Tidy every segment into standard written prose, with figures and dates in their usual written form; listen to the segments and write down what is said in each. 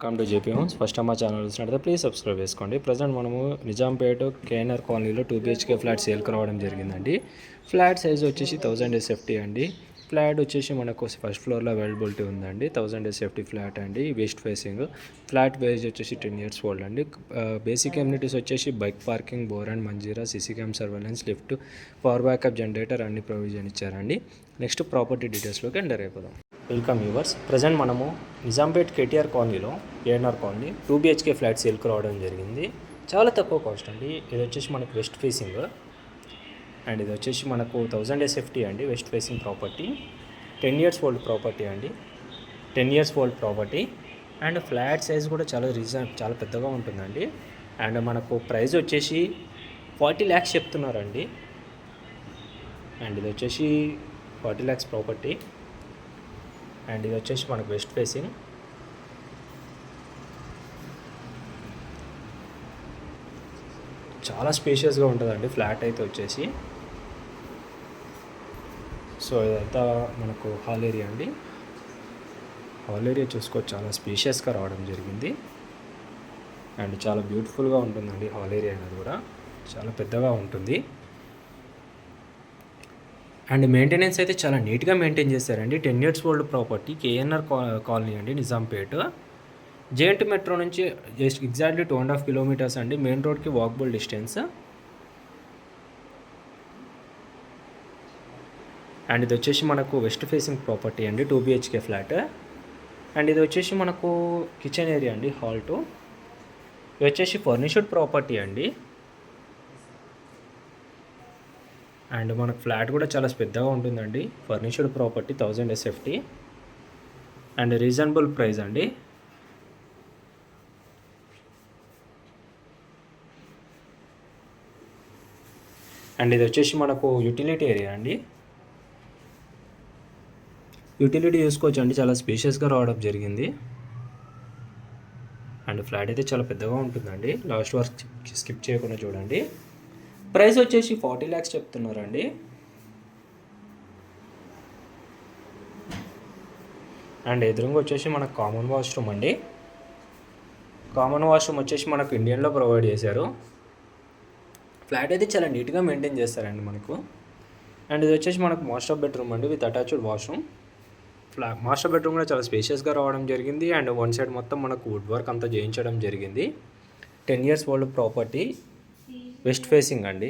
Welcome to JP homes. First మా channel చూసినట్లయితే please subscribe చేసుకోండి. ప్రజెంట్ మనము నిజాంపేట కేఎన్ఆర్ కాలనీలో 2 BHK ఫ్లాట్ సేల్కి రావడం జరిగిందండి. ఫ్లాట్ సైజ్ వచ్చేసి 1000 SFT అండి. ఫ్లాట్ వచ్చేసి మనకు ఫస్ట్ ఫ్లోర్లో అవైలబిలిటీ ఉందండి. 1000 SFT ఫ్లాట్ అండి, వెస్ట్ ఫేసింగ్. ఫ్లాట్ ఏజ్ వచ్చేసి 10 years ఓల్డ్ అండి. బేసిక్ ఎమ్యూనిటీస్ వచ్చేసి bike parking, bore and Manjeera, CC cam surveillance, lift, power backup generator అన్ని ప్రొవిజన్ ఇచ్చారండి. నెక్స్ట్ ప్రాపర్టీ డీటెయిల్స్లోకి ఎంటర్ అయిపోదాం. Welcome viewers. ప్రజెంట్ మనము నిజాంపేట్ కేటీఆర్ కాలనీలో ఏఎన్ఆర్ కాలనీ 2 BHK ఫ్లాట్ సేల్కి రావడం జరిగింది. చాలా తక్కువ కాస్ట్ అండి. ఇది వచ్చేసి మనకు వెస్ట్ ఫేసింగ్ అండ్ ఇది వచ్చేసి మనకు 1000 SFT అండి. West facing property, 10 years old property అండి. 10 years old property and flat size కూడా చాలా పెద్దగా ఉంటుందండి. అండ్ మనకు ప్రైస్ వచ్చేసి 40 lakhs చెప్తున్నారండి. అండ్ ఇది వచ్చేసి 40 lakhs ప్రాపర్టీ అండ్ ఇది వచ్చేసి మనకు వెస్ట్ ఫేసింగ్. చాలా స్పేషియస్గా ఉంటుందండి ఫ్లాట్ అయితే వచ్చేసి. సో ఇదంతా మనకు హాల్ ఏరియా అండి. హాల్ ఏరియా చూసుకోవచ్చు, చాలా స్పేషియస్గా రావడం జరిగింది అండ్ చాలా బ్యూటిఫుల్గా ఉంటుందండి. హాల్ ఏరియా అనేది కూడా చాలా పెద్దగా ఉంటుంది అండ్ మెయింటెనెన్స్ అయితే చాలా నీట్గా మెయింటైన్ చేశారండి. 10 years old property, KNR colony అండి, నిజాంపేట్. జేఎన్టీ మెట్రో నుంచి జస్ట్ ఎగ్జాక్ట్లీ 2.5 kilometers అండి. మెయిన్ రోడ్కి వాకబుల్ డిస్టెన్స్. అండ్ ఇది వచ్చేసి మనకు వెస్ట్ ఫేసింగ్ ప్రాపర్టీ అండి, 2 BHK ఫ్లాట్. అండ్ ఇది వచ్చేసి మనకు కిచెన్ ఏరియా అండి, హాల్ 2. ఇది వచ్చేసి ఫర్నిష్డ్ ప్రాపర్టీ అండి. అండ్ మనకు ఫ్లాట్ కూడా చాలా పెద్దగా ఉంటుందండి. Furnished property, 1000 SFT and reasonable price అండి. అండ్ ఇది వచ్చేసి మనకు యూటిలిటీ ఏరియా అండి. యూటిలిటీ చూసుకోవచ్చు అండి, చాలా స్పేషియస్గా రావడం జరిగింది అండ్ ఫ్లాట్ అయితే చాలా పెద్దగా ఉంటుందండి. లాస్ట్ వరకు స్కిప్ చేయకుండా చూడండి. ప్రైస్ వచ్చేసి 40 lakhs చెప్తున్నారండి. అండ్ ఎదురుగా వచ్చేసి మనకు కామన్ వాష్రూమ్ అండి. కామన్ వాష్రూమ్ వచ్చేసి మనకు ఇండియన్లో ప్రొవైడ్ చేశారు. ఫ్లాట్ అయితే చాలా నీట్గా మెయింటైన్ చేస్తారండి మనకు. అండ్ ఇది వచ్చేసి మనకు మాస్టర్ బెడ్రూమ్ అండి, with attached washroom. Master bedroom కూడా చాలా స్పేషియస్గా రావడం జరిగింది అండ్ వన్ సైడ్ మొత్తం మనకు వుడ్ వర్క్ అంతా చేయించడం జరిగింది. 10 years old property, west facing అండి.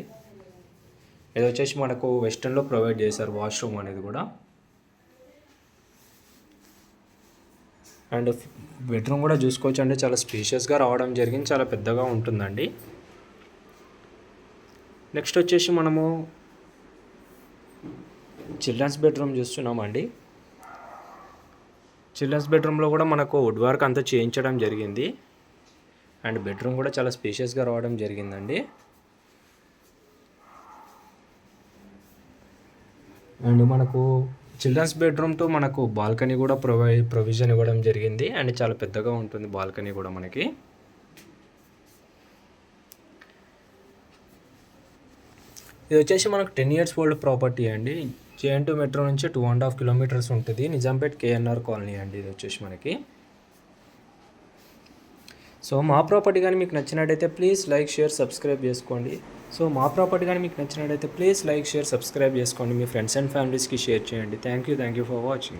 ఇది వచ్చేసి మనకు వెస్టర్న్లో ప్రొవైడ్ చేశారు వాష్రూమ్ అనేది కూడా. అండ్ బెడ్రూమ్ కూడా చూసుకోవచ్చు అంటే చాలా స్పేషియస్గా రావడం జరిగింది, చాలా పెద్దగా ఉంటుందండి. నెక్స్ట్ వచ్చేసి మనము చిల్డ్రన్స్ బెడ్రూమ్ చూస్తున్నామండి. చిల్డ్రన్స్ బెడ్రూమ్లో కూడా మనకు వుడ్ వర్క్ అంతా చేయించడం జరిగింది అండ్ బెడ్రూమ్ కూడా చాలా స్పేషియస్గా రావడం జరిగిందండి. అండ్ మనకు చిల్డ్రన్స్ బెడ్రూమ్తో మనకు బాల్కనీ కూడా ప్రొవిజన్ ఇవ్వడం జరిగింది అండ్ చాలా పెద్దగా ఉంటుంది బాల్కనీ కూడా మనకి. ఇది వచ్చేసి మనకు 10 years ఓల్డ్ ప్రాపర్టీ అండి. జేఎన్టీ మెట్రో నుంచి 2.5 kilometers ఉంటుంది. నిజాంపేట్ కేఎన్ఆర్ కాలనీ అండి ఇది వచ్చేసి మనకి. సో మా ప్రాపర్టీ కానీ మీకు నచ్చినట్టయితే ప్లీజ్ లైక్, షేర్, సబ్స్క్రైబ్ చేసుకోండి. మీ ఫ్రెండ్స్ అండ్ ఫ్యామిలీస్కి షేర్ చేయండి. Thank you for watching.